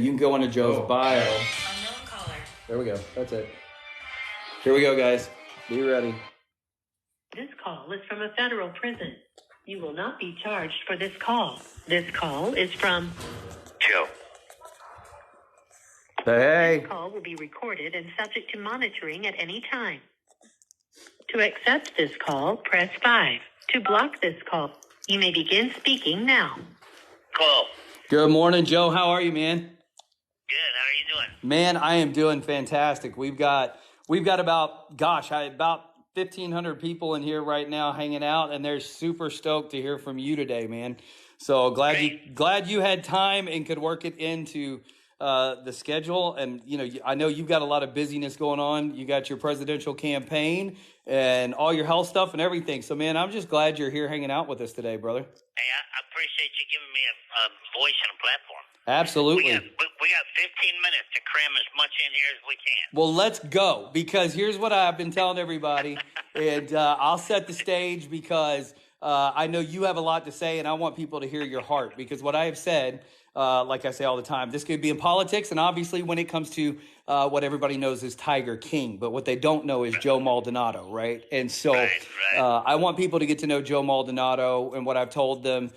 You can go into Joe's bio. Unknown caller. There we go. That's it. Here we go, guys. Be ready. This call is from a federal prison. You will not be charged for this call. This call is from Joe. Hey. This call will be recorded and subject to monitoring at any time. To accept this call, press 5. To block this call, you may begin speaking now. Cool. Good morning, Joe. How are you, man? Good. How are you doing? Man, I am doing fantastic. We've got about 1,500 people in here right now hanging out, and they're super stoked to hear from you today, man. So glad you had time and could work it into the schedule. And I know you've got a lot of busyness going on. You got your presidential campaign and all your health stuff and everything. So, man, I'm just glad you're here hanging out with us today, brother. Hey, I appreciate you giving me a voice and a platform. Absolutely. We got 15 minutes to cram as much in here as we can. Well, let's go, because here's what I've been telling everybody, and I'll set the stage because I know you have a lot to say, and I want people to hear your heart, because what I have said, like I say all the time, this could be in politics, and obviously when it comes to what everybody knows is Tiger King, but what they don't know is Joe Maldonado, right? And so Right. I want people to get to know Joe Maldonado, and what I've told them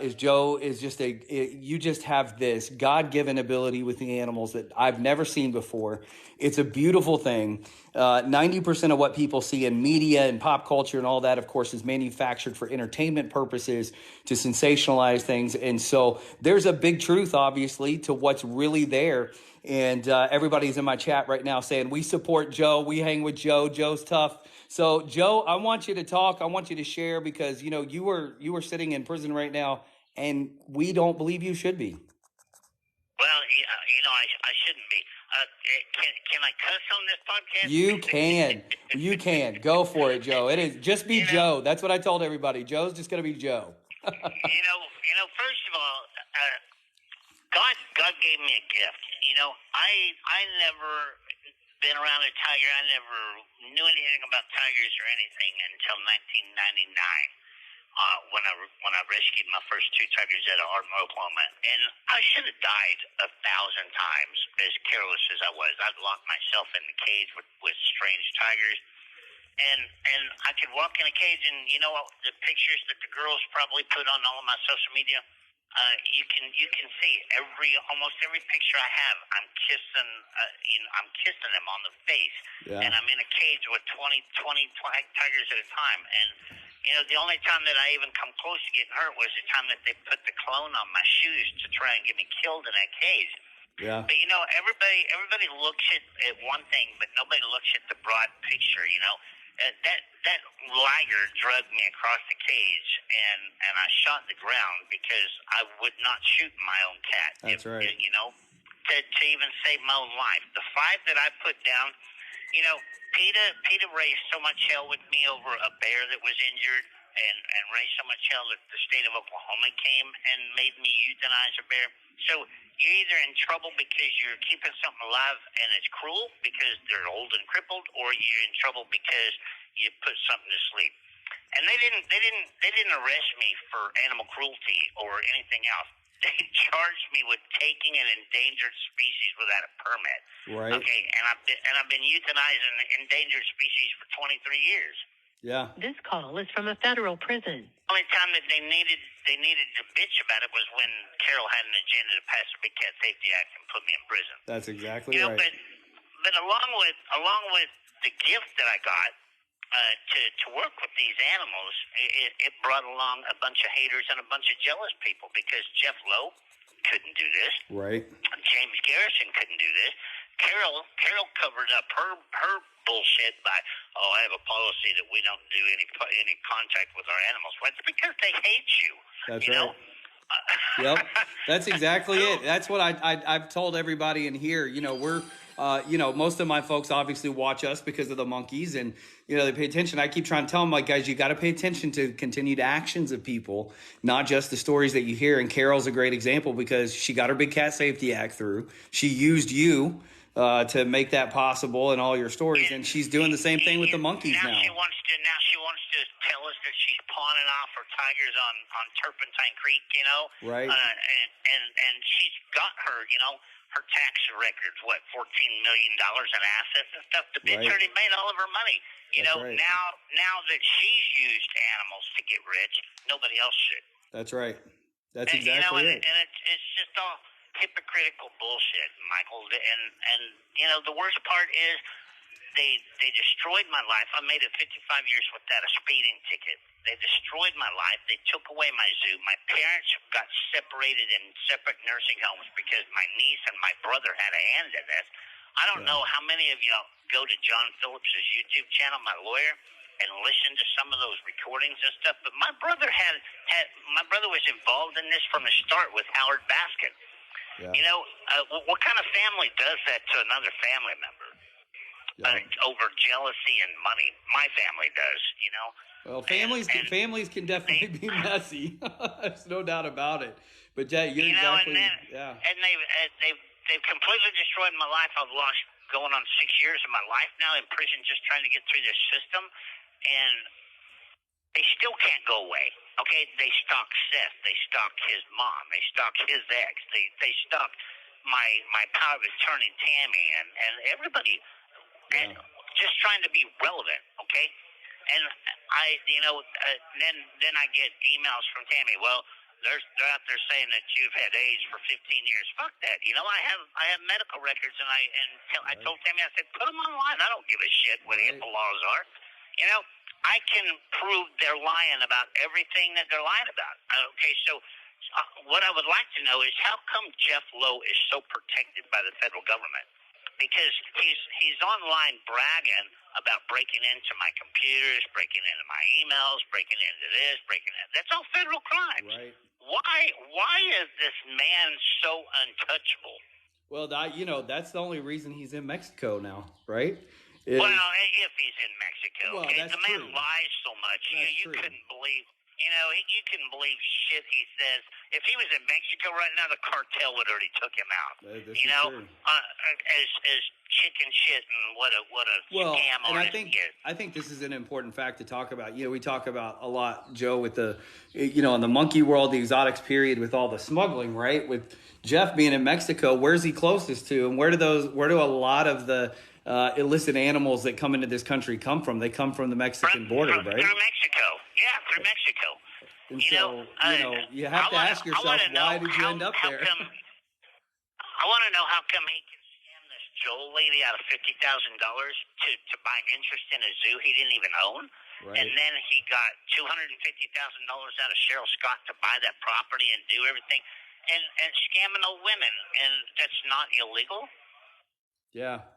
is Joe is just you just have this God-given ability with the animals that I've never seen before. It's a beautiful thing. 90% of what people see in media and pop culture and all that, of course, is manufactured for entertainment purposes to sensationalize things. And so there's a big truth, obviously, to what's really there. And everybody's in my chat right now saying, we support Joe. We hang with Joe. Joe's tough. So, Joe, I want you to talk. I want you to share, because, you were sitting in prison right now, and we don't believe you should be. Well, I shouldn't be. Can I cuss on this podcast? You can. You can. Go for it, Joe. It is just be Joe. That's what I told everybody. Joe's just going to be Joe. First of all, God gave me a gift. I never been around a tiger. I never knew anything about tigers or anything until 1999, when I rescued my first two tigers out of Ardmore, Oklahoma. And I should have died 1,000 times, as careless as I was. I'd locked myself in the cage with strange tigers. And I could walk in a cage, and the pictures that the girls probably put on all of my social media, you can see almost every picture I have. I'm kissing them on the face, and I'm in a cage with 20 tigers at a time. And the only time that I even come close to getting hurt was the time that they put the clone on my shoes to try and get me killed in that cage. Yeah. But everybody looks at one thing, but nobody looks at the broad picture. That liger dragged me across the cage, and I shot the ground because I would not shoot my own cat. That's right. To even save my own life. The 5 that I put down, PETA raised so much hell with me over a bear that was injured, and raised so much hell that the state of Oklahoma came and made me euthanize a bear. So you're either in trouble because you're keeping something alive and it's cruel because they're old and crippled, or you're in trouble because you put something to sleep. And they didn't arrest me for animal cruelty or anything else. They charged me with taking an endangered species without a permit. Right. Okay, and I've been euthanizing endangered species for 23 years. Yeah. This call is from a federal prison. The only time that they needed to bitch about it was when Carol had an agenda to pass the Big Cat Safety Act and put me in prison. That's exactly right. But along with the gift that I got to work with these animals, it brought along a bunch of haters and a bunch of jealous people, because Jeff Lowe couldn't do this. Right. James Garrison couldn't do this. Carol covered up her bullshit by, I have a policy that we don't do any contact with our animals. Well, it's because they hate you. That's right. Yep, that's exactly it. That's what I've told everybody in here. We're most of my folks obviously watch us because of the monkeys, and they pay attention. I keep trying to tell them, like, guys, you got to pay attention to continued actions of people, not just the stories that you hear. And Carol's a great example, because she got her Big Cat Safety Act through. She used you to make that possible in all your stories, and she's doing the same thing with the monkeys now. She wants just tell us that she's pawning off her tigers on Turpentine Creek, you know. Right. And she's got her tax records, $14 million in assets and stuff. The bitch already made all of her money. You know, right. now that she's used animals to get rich, nobody else should. That's right. That's exactly it. it. And it's just all hypocritical bullshit, Michael. And the worst part is they destroyed my life. I made it 55 years without a speeding ticket. They destroyed my life. They took away my zoo. My parents got separated in separate nursing homes because my niece and my brother had a hand in this. I don't know how many of you go to John Phillips' YouTube channel, my lawyer, and listen to some of those recordings and stuff. But my brother my brother was involved in this from the start with Howard Baskin. Yeah. You know, what kind of family does that to another family member? Over jealousy and money. My family does, you know. Well, families can definitely be messy. There's no doubt about it. But yeah, you're exactly. And they've completely destroyed my life. I've lost going on 6 years of my life now in prison, just trying to get through this system, and they still can't go away. Okay, they stalk Seth. They stalk his mom. They stalk his ex. They stalk my power of attorney Tammy and everybody. And just trying to be relevant, okay? And then I get emails from Tammy. Well, they're out there saying that you've had AIDS for 15 years. Fuck that. You know, I have medical records, and I told Tammy, I said, put them online. I don't give a shit what HIPAA laws are. You know, I can prove they're lying about everything that they're lying about. Okay, so what I would like to know is how come Jeff Lowe is so protected by the federal government? Because he's online bragging about breaking into my computers, breaking into my emails, breaking into this, breaking into that. That's all federal crimes. Right. Why is this man so untouchable? Well, that's the only reason he's in Mexico now, right? Well, if he's in Mexico, well, okay? The man lies so much. You couldn't believe. You know, you couldn't believe shit he says. If he was in Mexico right now, the cartel would already took him out. As chicken shit and what a scam artist he is. I think this is an important fact to talk about. You know, we talk about a lot, Joe, with the, in the monkey world, the exotics period, with all the smuggling, right? With Jeff being in Mexico, where's he closest to, and where do a lot of the illicit animals that come into this country come from? They come from the Mexican border, right? Through Mexico. Yeah, through Mexico. And you have to ask yourself, why did you end up there? I want to know how come he can scam this Joel lady out of $50,000 to buy interest in a zoo he didn't even own. Right. And then he got $250,000 out of Cheryl Scott to buy that property and do everything. And scamming old women. And that's not illegal? Yeah.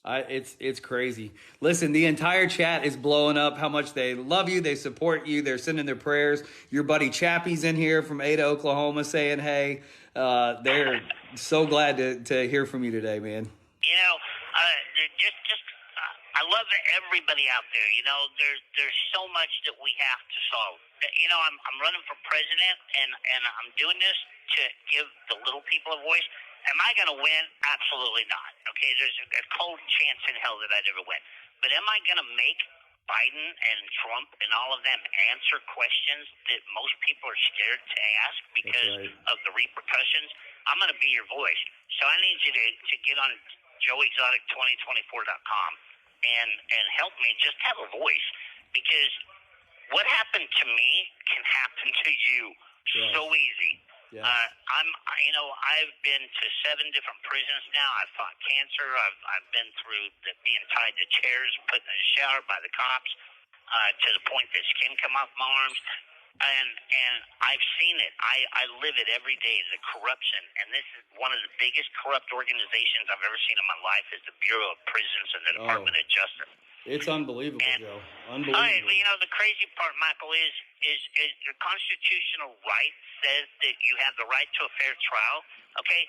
It's crazy. Listen, the entire chat is blowing up how much they love you. They support you. They're sending their prayers. Your buddy Chappie's in here from Ada, Oklahoma, saying, hey, they're so glad to hear from you today, man. You know, I love everybody out there. You know, there's so much that we have to solve. You know, I'm running for president, and I'm doing this to give the little people a voice. Am I going to win? Absolutely not. Okay, there's a cold chance in hell that I'd ever win. But am I going to make Biden and Trump and all of them answer questions that most people are scared to ask because of the repercussions? I'm going to be your voice. So I need you to get on joeexotic2024.com and help me just have a voice, because what happened to me can happen to you so easy. Yeah. I've been to 7 different prisons now. I've fought cancer. I've been through being tied to chairs and put in the shower by the cops to the point that skin come off my arms. And I've seen it. I live it every day, the corruption. And this is one of the biggest corrupt organizations I've ever seen in my life, is the Bureau of Prisons and the Department of Justice. It's unbelievable, Joe. Unbelievable. All right, you know, the crazy part, Michael, is your constitutional right says that you have the right to a fair trial. Okay?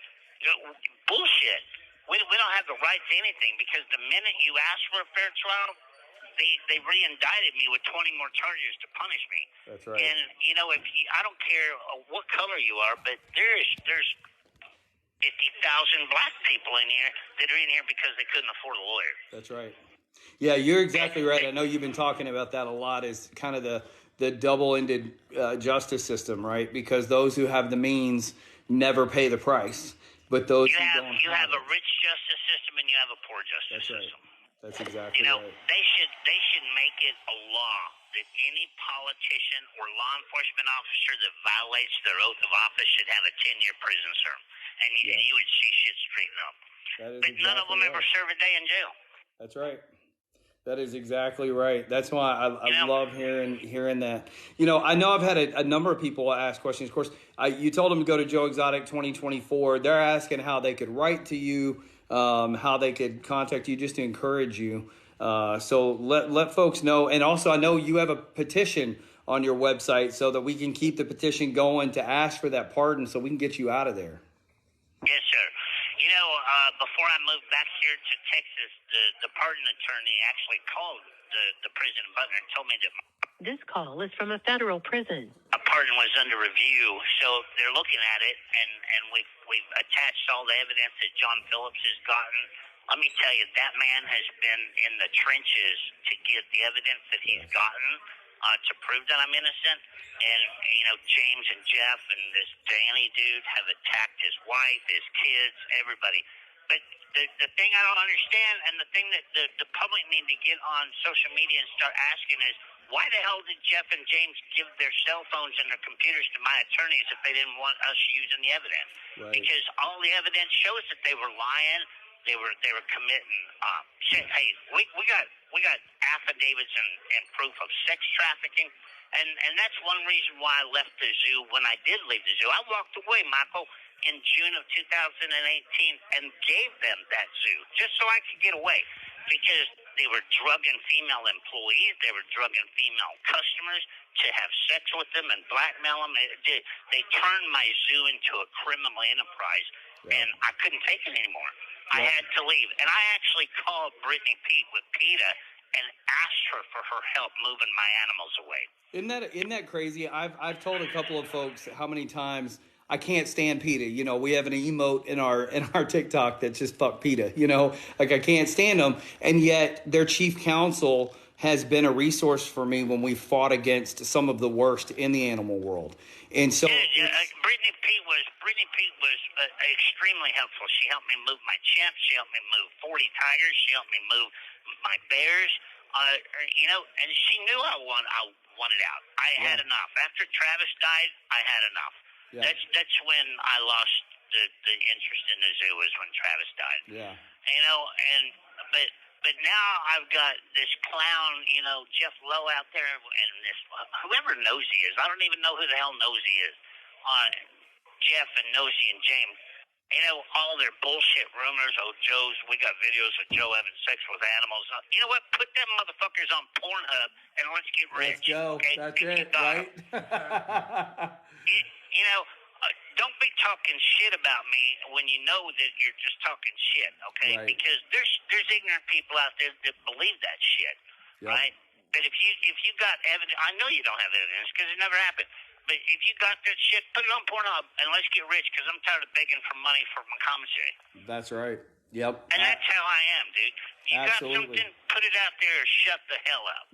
Bullshit. We don't have the right to anything, because the minute you ask for a fair trial, they re-indicted me with 20 more charges to punish me. That's right. And, you know, I don't care what color you are, but there's 50,000 black people in here that are in here because they couldn't afford a lawyer. That's right. Yeah, you're exactly right. I know you've been talking about that a lot. Is kind of the double-ended justice system, right? Because those who have the means never pay the price, but those who don't you have have a it. rich justice system and you have a poor justice That's right. system. That's exactly You know, right. they should make it a law that any politician or law enforcement officer that violates their oath of office should have a 10-year prison term, and you would see shit straighten up. That is But none of exactly them ever right. serve a day in jail. That's right. That is exactly right. That's why I love hearing that. You know, I know I've had a number of people ask questions. Of course, you told them to go to Joe Exotic 2024. They're asking how they could write to you, how they could contact you, just to encourage you. So let folks know. And also, I know you have a petition on your website so that we can keep the petition going to ask for that pardon so we can get you out of there. Yes, sir. You know, before I moved back here to Texas, the pardon attorney actually called the prison in Butler and told me that This call is from a federal prison. a pardon was under review. So they're looking at it, and we've attached all the evidence that John Phillips has gotten. Let me tell you, that man has been in the trenches to get the evidence that he's gotten to prove that I'm innocent. And, you know, James and Jeff and this Danny dude have attacked his wife, his kids, everybody. But the thing I don't understand, and the thing that the public need to get on social media and start asking is, why the hell did Jeff and James give their cell phones and their computers to my attorneys if they didn't want us using the evidence? Right. Because all the evidence shows that they were lying. They were committing. Shit. Hey, we got affidavits and proof of sex trafficking, and that's one reason why I left the zoo. When I did leave the zoo, I walked away, Michael, in June of 2018, and gave them that zoo just so I could get away, because they were drugging female employees, they were drugging female customers to have sex with them and blackmail them. They turned my zoo into a criminal enterprise, and I couldn't take it anymore. I had to leave. And I actually called Brittany Pete with PETA and asked her for her help moving my animals away. Isn't that crazy? I've told a couple of folks how many times I can't stand PETA. You know, we have an emote in our TikTok that's just fuck PETA. You know, like I can't stand them, and yet their chief counsel has been a resource for me when we fought against some of the worst in the animal world. And so, Brittany Pete was extremely helpful. She helped me move my chimps. She helped me move 40 tigers. She helped me move my bears. You know, and she knew I wanted out. I had enough. After Travis died, I had enough. Yeah. That's when I lost the interest in the zoo, was when Travis died. Yeah. You know, but now I've got this clown, you know, Jeff Lowe out there, and this whoever Nosy is. I don't even know who the hell Nosy is. Jeff and Nosy and James. You know, all their bullshit rumors. Oh, we got videos of Joe having sex with animals. You know what? Put them motherfuckers on Pornhub and let's get rich. Let's go. Okay? That's it, right? You know, don't be talking shit about me when you know that you're just talking shit, okay? Right. Because there's ignorant people out there that believe that shit, right? But if you got evidence, I know you don't have evidence because it never happened. But if you got that shit, put it on Pornhub and let's get rich, because I'm tired of begging for money for my commissary. That's right. Yep. And that's how I am, dude. You Absolutely. got something, put it out there or shut the hell up.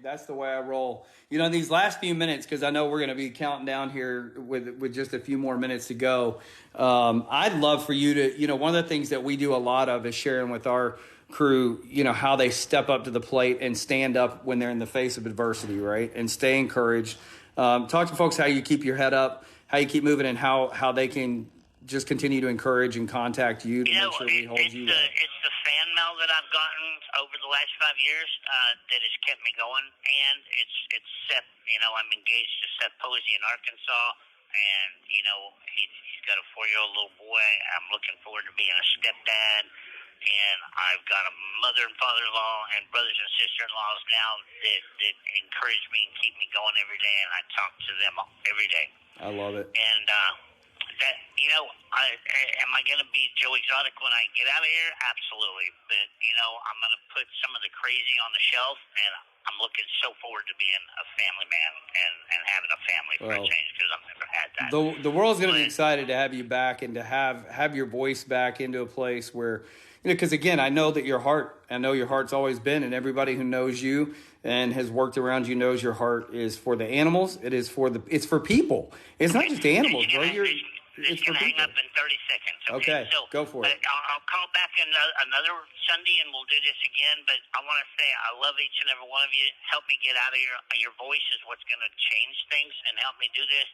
That's the way I roll. You know, these last few minutes, because I know we're going to be counting down here with just a few more minutes to go. I'd love for you to, you know, one of the things that we do a lot of is sharing with our crew, you know, how they step up to the plate and stand up when they're in the face of adversity, right? And stay encouraged. Talk to folks how you keep your head up, how you keep moving, and how they can just continue to encourage and contact you to make sure we hold you up. It's the fan mail that I've gotten over the last 5 years that has kept me going, and it's Seth. You know, I'm engaged to Seth Posey in Arkansas, and you know he's got a 4-year-old little boy. I'm looking forward to being a stepdad. And I've got a mother and father-in-law and brothers and sister-in-laws now that encourage me and keep me going every day, and I talk to them every day. I love it. And that, you know, am I going to be Joe Exotic when I get out of here? Absolutely. But, you know, I'm going to put some of the crazy on the shelf, and I'm looking so forward to being a family man and having a family for a change, because I've never had that. The world's going to be excited to have you back and to have your voice back into a place where, because again, I know your heart's always been, and everybody who knows you and has worked around you knows your heart is for the animals. It's for people. It's not just animals, bro. It's for hang people. up in 30 seconds. Okay, so go for it. I'll call back another Sunday and we'll do this again. But I want to say I love each and every one of you. Help me get out of your voice is what's going to change things, and help me do this.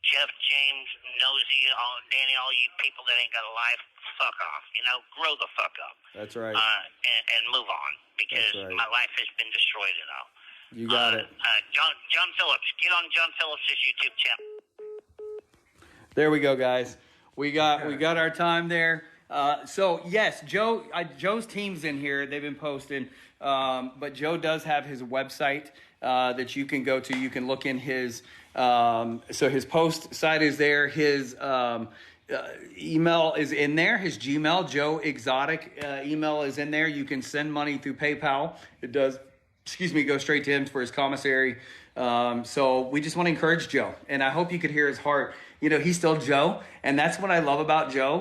Jeff, James, Nosy, Danny, all you people that ain't got a life, fuck off. Grow the fuck up. That's right. And move on, because my life has been destroyed and all. You got it. John Phillips. Get on John Phillips' YouTube channel. There we go, guys. We got our time there. So yes, Joe's team's in here. They've been posting, but Joe does have his website that you can go to. You can look in his. So his post site is there. His email is in there. His Gmail, Joe Exotic email is in there. You can send money through PayPal. It does. Go straight to him for his commissary. So we just want to encourage Joe, and I hope you could hear his heart. He's still Joe, and that's what I love about Joe.